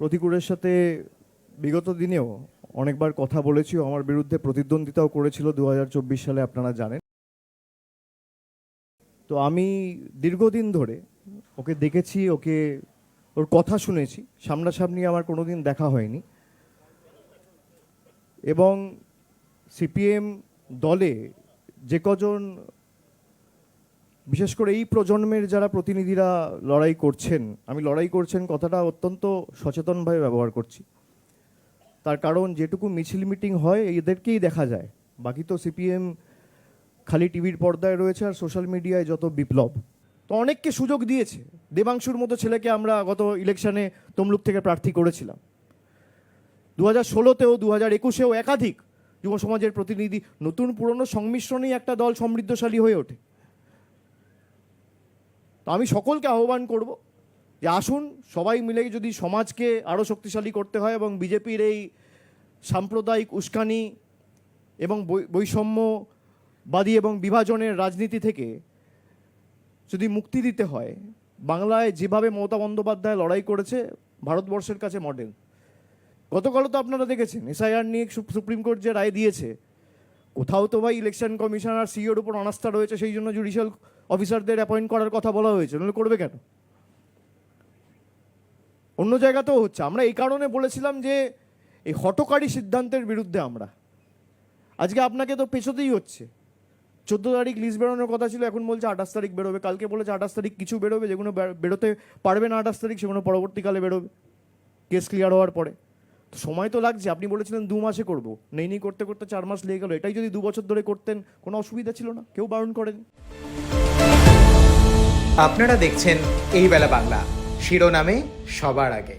প্রতিকূলের সাথে বিগত দিনেও অনেকবার কথা বলেছি, আমার বিরুদ্ধে প্রতিদ্বন্দ্বিতাও করেছিল 2024 সালে, আপনারা জানেন। তো আমি দীর্ঘদিন ধরে ওকে দেখেছি, ওর কথা শুনেছি, সামনাসামনি আমার কোনোদিন দেখা হয়নি। এবং সিপিএম দলে যে কজন, বিশেষ করে এই প্রজন্মের যারা প্রতিনিধিরা লড়াই করছেন, আমি লড়াই করছেন কথাটা অত্যন্ত সচেতনভাবে ব্যবহার করছি। তার কারণ যেটুকু মিছিল মিটিং হয় এদেরকেই দেখা যায়, বাকি তো সিপিএম খালি টিভির পর্দায় রয়েছে আর সোশ্যাল মিডিয়ায় যত বিপ্লব। তো অনেককে সুযোগ দিয়েছে। দেবাংশুর মতো ছেলেকে আমরা গত ইলেকশনে তমলুক থেকে প্রার্থী করেছিলাম। 2016-তেও 2021-এও একাধিক যুব সমাজের প্রতিনিধি, নতুন পুরনো সংমিশ্রণেই একটা দল সমৃদ্ধশালী হয়ে ওঠে। তো আমি সকলকে আহ্বান করব যে আসুন সবাই মিলে যদি সমাজকে আরও শক্তিশালী করতে হয় এবং বিজেপির এই সাম্প্রদায়িক উস্কানি এবং বৈষম্যবাদী এবং বিভাজনের রাজনীতি থেকে যদি মুক্তি দিতে হয়, বাংলায় যেভাবে মমতা বন্দ্যোপাধ্যায় লড়াই করেছে ভারতবর্ষের কাছে মডেল। গতকালও তো আপনারা দেখেছেন এসআইআর নিয়ে সুপ্রিম কোর্ট যে রায় দিয়েছে, কোথাও তো ভাই ইলেকশন কমিশন আর সিইওর উপর অনাস্থা রয়েছে, সেই জন্য জুডিশিয়াল অফিসারদের অ্যাপয়েন্ট করার কথা বলা হয়েছে, নাহলে করবে কেন? অন্য জায়গাতেও হচ্ছে। আমরা এই কারণে বলেছিলাম যে এই হঠকারী সিদ্ধান্তের বিরুদ্ধে আমরা। আজকে আপনাকে তো পেছোতেই হচ্ছে। 14 তারিখ লিস্ট বেরোনোর কথা ছিল, এখন বলছে 28 তারিখ বেরোবে। কালকে বলেছে 28 তারিখ কিছু বেরোবে, যেগুলো বেরোতে পারবে না 28 তারিখ সেগুলো পরবর্তীকালে বেরোবে কেস ক্লিয়ার হওয়ার পরে। তো সময় তো লাগছে। আপনি বলেছিলেন 2 মাসে করবো, নেই করতে করতে 4 মাস লেগে গেল। এটাই যদি 2 বছর ধরে করতেন কোনো অসুবিধা ছিল না, কেউ বারণ করেনি। আপনারা দেখছেন এই বেলা বাংলা, শিরোনামে সবার আগে।